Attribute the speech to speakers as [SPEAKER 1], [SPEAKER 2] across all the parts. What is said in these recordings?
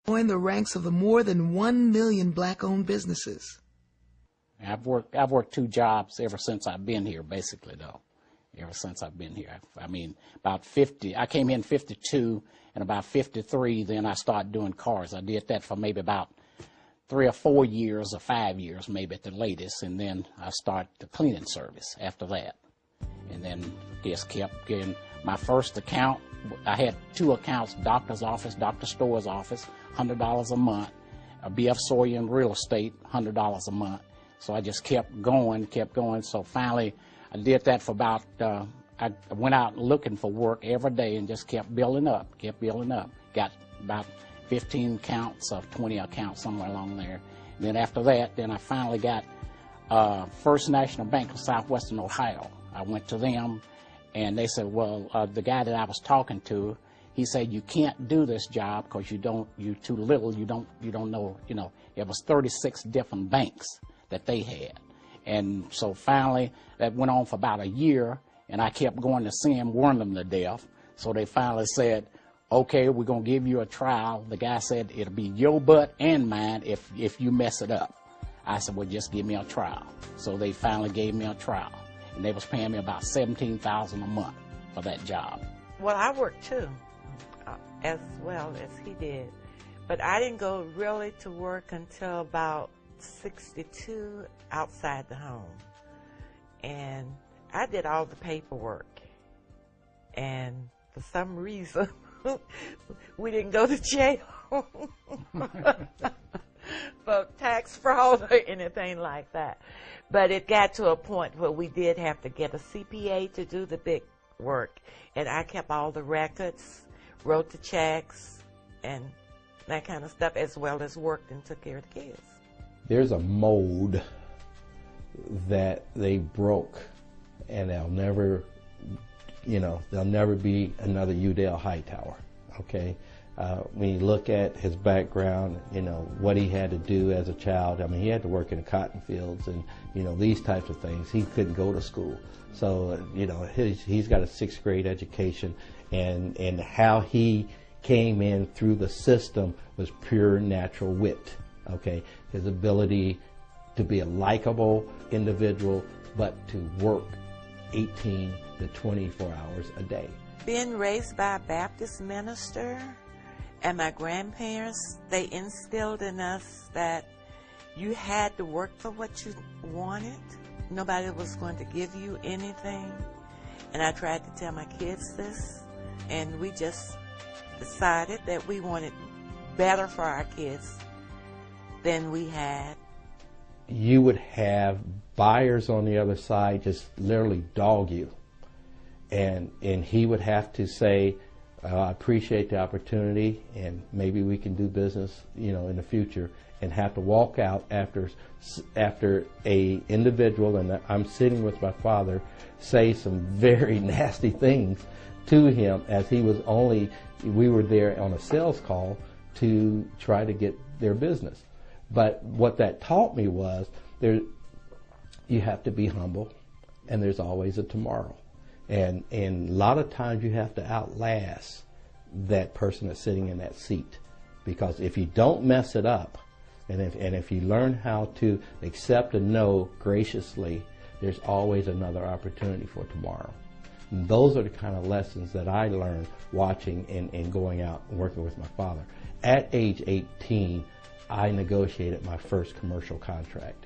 [SPEAKER 1] Join the ranks of the more than 1 million black-owned businesses.
[SPEAKER 2] I've worked 2 jobs ever since I've been here, basically, though. Ever since I've been here. I mean, about 50, I came in 52, and about 53, then I started doing cars. I did that for maybe about 3 or 4 years or 5 years, maybe at the latest, and then I started the cleaning service after that. And then just kept getting my first account. I had 2 accounts, doctor's office, doctor store's office, $100 a month. A B.F. Sawyer in real estate, $100 a month. So I just kept going. So finally, I did that for about, I went out looking for work every day and just kept building up. Got about 15 accounts or 20 accounts, somewhere along there. And then after that, then I finally got First National Bank of Southwestern Ohio. I went to them, and they said, well, the guy that I was talking to, he said, you can't do this job because you're too little, you don't know, it was 36 different banks that they had. And so finally, that went on for about a year, and I kept going to see them, warn them to death. So they finally said, okay, we're going to give you a trial. The guy said, it'll be your butt and mine if you mess it up. I said, well, just give me a trial. So they finally gave me a trial, and they was paying me about $17,000 a month for that job.
[SPEAKER 3] Well, I worked too, as well as he did. But I didn't go really to work until about 62 outside the home. And I did all the paperwork. And for some reason, we didn't go to jail for tax fraud or anything like that. But it got to a point where we did have to get a CPA to do the big work. And I kept all the records, wrote the checks, and that kind of stuff, as well as worked and took care of the kids.
[SPEAKER 4] There's a mold that they broke, and they'll never, there'll never be another Udell Hightower, okay? When you look at his background, what he had to do as a child, I mean, he had to work in the cotton fields and, these types of things. He couldn't go to school. So, he's got a 6th grade education, and how he came in through the system was pure natural wit, okay? His ability to be a likable individual, but to work 18 to 24 hours a day.
[SPEAKER 3] Being raised by a Baptist minister, and my grandparents, they instilled in us that you had to work for what you wanted. Nobody was going to give you anything. And I tried to tell my kids this, and we just decided that we wanted better for our kids than we had.
[SPEAKER 4] You would have buyers on the other side just literally dog you. And he would have to say, I appreciate the opportunity, and maybe we can do business, in the future, and have to walk out after a individual, and I'm sitting with my father, say some very nasty things to him, as we were there on a sales call to try to get their business. But what that taught me was you have to be humble, and there's always a tomorrow. And a lot of times you have to outlast that person that's sitting in that seat, because if you don't mess it up, and if you learn how to accept a no graciously, there's always another opportunity for tomorrow. And those are the kind of lessons that I learned watching and going out and working with my father. At age 18, I negotiated my first commercial contract.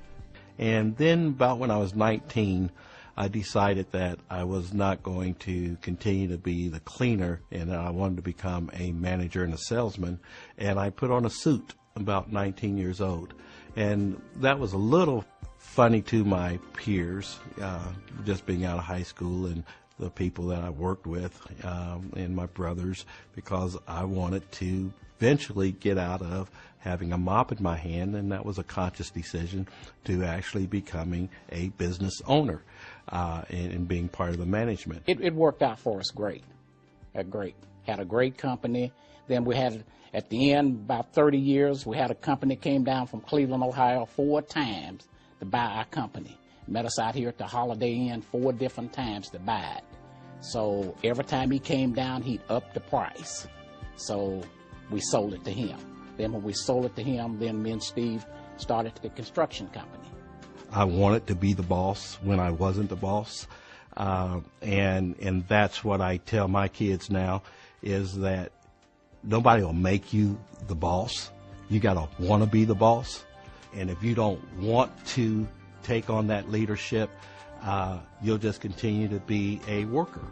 [SPEAKER 4] And then about when I was 19, I decided that I was not going to continue to be the cleaner, and I wanted to become a manager and a salesman. And I put on a suit about 19 years old. And that was a little funny to my peers, just being out of high school, and the people that I worked with, and my brothers, because I wanted to eventually get out of having a mop in my hand, and that was a conscious decision to actually becoming a business owner and being part of the management.
[SPEAKER 2] It worked out for us great. Had a great company. Then we had, at the end, about 30 years, we had a company came down from Cleveland, Ohio 4 times to buy our company. Met us out here at the Holiday Inn 4 different times to buy it. So every time he came down, he'd up the price. So we sold it to him. Then when we sold it to him, then me and Steve started the construction company.
[SPEAKER 5] I wanted to be the boss when I wasn't the boss. And that's what I tell my kids now, is that nobody will make you the boss. You got to want to be the boss. And if you don't want to take on that leadership, you'll just continue to be a worker.